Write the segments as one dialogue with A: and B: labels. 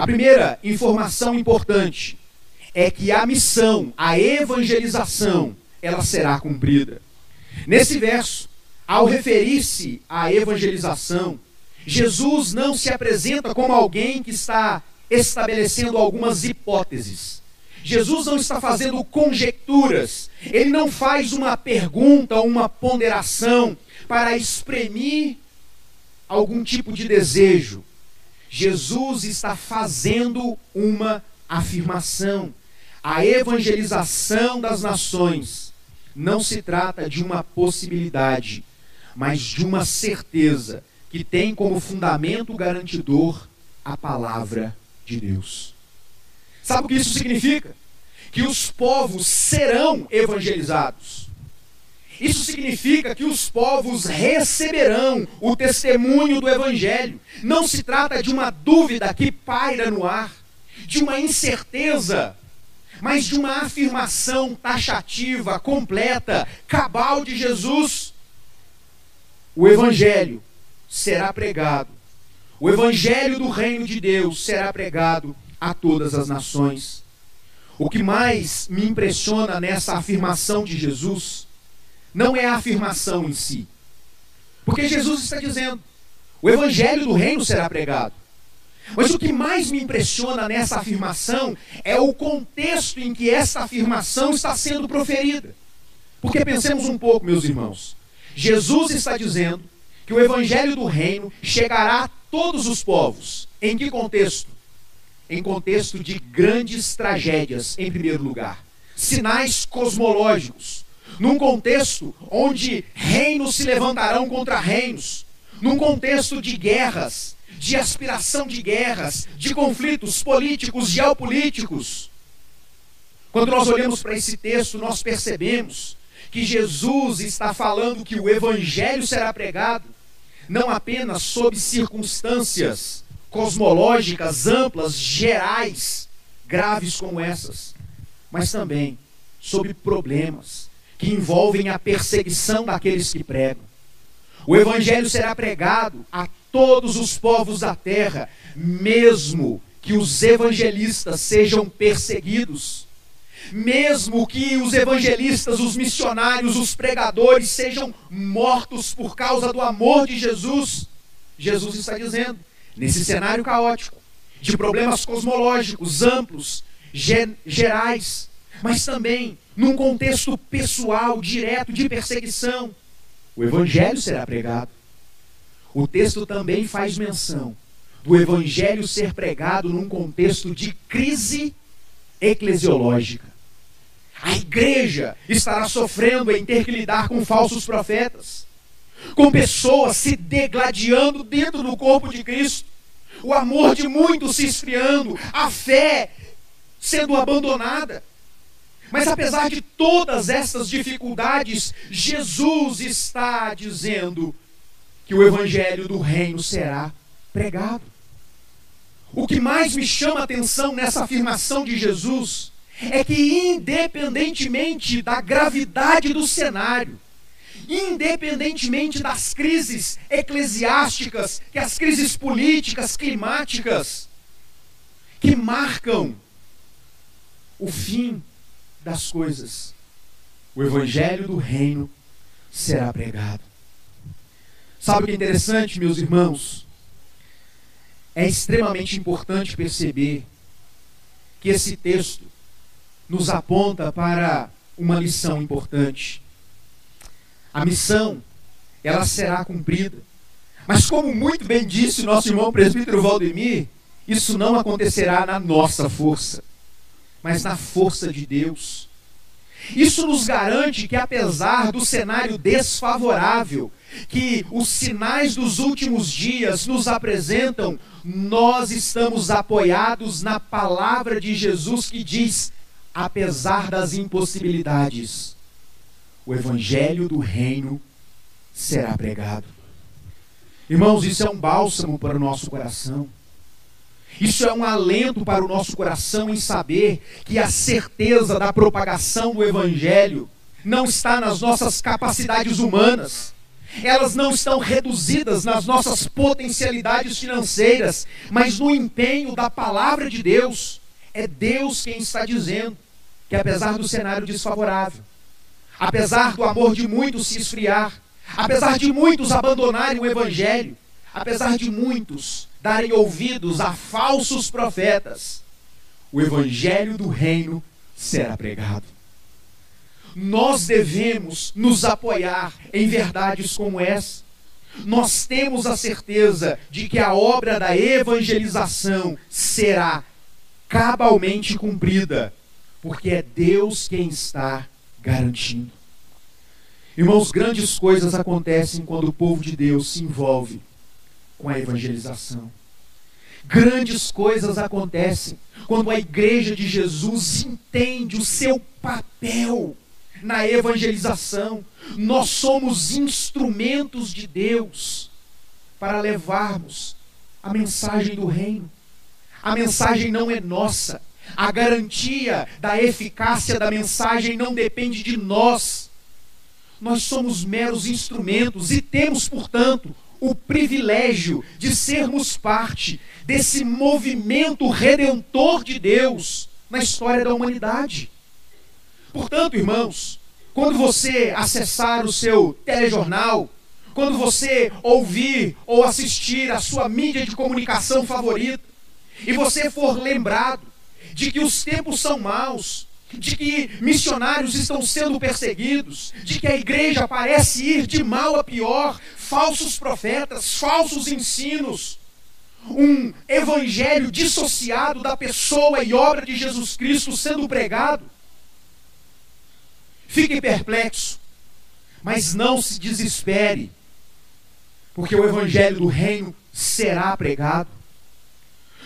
A: primeira informação importante é que a missão, a evangelização, ela será cumprida. Nesse verso, ao referir-se à evangelização, Jesus não se apresenta como alguém que está estabelecendo algumas hipóteses. Jesus não está fazendo conjecturas. Ele não faz uma pergunta, uma ponderação para exprimir algum tipo de desejo. Jesus está fazendo uma afirmação. A evangelização das nações não se trata de uma possibilidade, mas de uma certeza que tem como fundamento garantidor a palavra de Deus. Sabe o que isso significa? Que os povos serão evangelizados. Isso significa que os povos receberão o testemunho do Evangelho. Não se trata de uma dúvida que paira no ar, de uma incerteza, mas de uma afirmação taxativa, completa, cabal de Jesus. O Evangelho será pregado. O Evangelho do Reino de Deus será pregado a todas as nações. O que mais me impressiona nessa afirmação de Jesus não é a afirmação em si. Porque Jesus está dizendo, o Evangelho do Reino será pregado. Mas o que mais me impressiona nessa afirmação é o contexto em que essa afirmação está sendo proferida. Porque pensemos um pouco, meus irmãos. Jesus está dizendo que o Evangelho do Reino chegará a todos os povos. Em que contexto? Em contexto de grandes tragédias, em primeiro lugar. Sinais cosmológicos. Num contexto onde reinos se levantarão contra reinos. Num contexto de guerras, de aspiração de guerras, de conflitos políticos, geopolíticos. Quando nós olhamos para esse texto, nós percebemos que Jesus está falando que o Evangelho será pregado não apenas sob circunstâncias cosmológicas, amplas, gerais, graves como essas, mas também sobre problemas que envolvem a perseguição daqueles que pregam. O Evangelho será pregado a todos os povos da terra, mesmo que os evangelistas sejam perseguidos, mesmo que os evangelistas, os missionários, os pregadores sejam mortos por causa do amor de Jesus. Jesus está dizendo, nesse cenário caótico, de problemas cosmológicos, amplos, gerais, mas também num contexto pessoal, direto, de perseguição, o Evangelho será pregado. O texto também faz menção do Evangelho ser pregado num contexto de crise eclesiológica. A igreja estará sofrendo em ter que lidar com falsos profetas, com pessoas se degladiando dentro do corpo de Cristo, o amor de muitos se esfriando, a fé sendo abandonada. Mas apesar de todas essas dificuldades, Jesus está dizendo que o Evangelho do Reino será pregado. O que mais me chama a atenção nessa afirmação de Jesus é que, independentemente da gravidade do cenário, independentemente das crises eclesiásticas, que as crises políticas, climáticas, que marcam o fim das coisas, o Evangelho do Reino será pregado. Sabe o que é interessante, meus irmãos? É extremamente importante perceber que esse texto nos aponta para uma lição importante. A missão, ela será cumprida. Mas como muito bem disse o nosso irmão presbítero Valdemir, isso não acontecerá na nossa força, mas na força de Deus. Isso nos garante que, apesar do cenário desfavorável que os sinais dos últimos dias nos apresentam, nós estamos apoiados na palavra de Jesus que diz, apesar das impossibilidades, o Evangelho do Reino será pregado. Irmãos, isso é um bálsamo para o nosso coração. Isso é um alento para o nosso coração em saber que a certeza da propagação do Evangelho não está nas nossas capacidades humanas. elas não estão reduzidas nas nossas potencialidades financeiras, mas no empenho da palavra de Deus. É Deus quem está dizendo que apesar do cenário desfavorável, apesar do amor de muitos se esfriar, apesar de muitos abandonarem o Evangelho, apesar de muitos darem ouvidos a falsos profetas, o Evangelho do Reino será pregado. Nós devemos nos apoiar em verdades como essa. Nós temos a certeza de que a obra da evangelização será cabalmente cumprida, porque é Deus quem está garantindo. Irmãos, grandes coisas acontecem quando o povo de Deus se envolve com a evangelização. Grandes coisas acontecem quando a igreja de Jesus entende o seu papel na evangelização. Nós somos instrumentos de Deus para levarmos a mensagem do reino. A mensagem não é nossa. A garantia da eficácia da mensagem não depende de nós. Nós somos meros instrumentos e temos, portanto, o privilégio de sermos parte desse movimento redentor de Deus na história da humanidade. Portanto, irmãos, quando você acessar o seu telejornal, quando você ouvir ou assistir a sua mídia de comunicação favorita, e você for lembrado de que os tempos são maus, de que missionários estão sendo perseguidos, de que a igreja parece ir de mal a pior, falsos profetas, falsos ensinos, um evangelho dissociado da pessoa e obra de Jesus Cristo sendo pregado, fique perplexo, mas não se desespere, porque o evangelho do reino será pregado.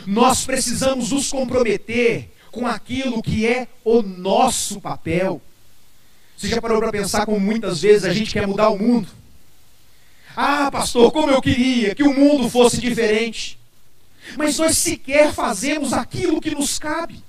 A: Nós precisamos nos comprometer com aquilo que é o nosso papel. Você já parou para pensar como muitas vezes a gente quer mudar o mundo? Ah, pastor, como eu queria que o mundo fosse diferente. Mas nós sequer fazemos aquilo que nos cabe.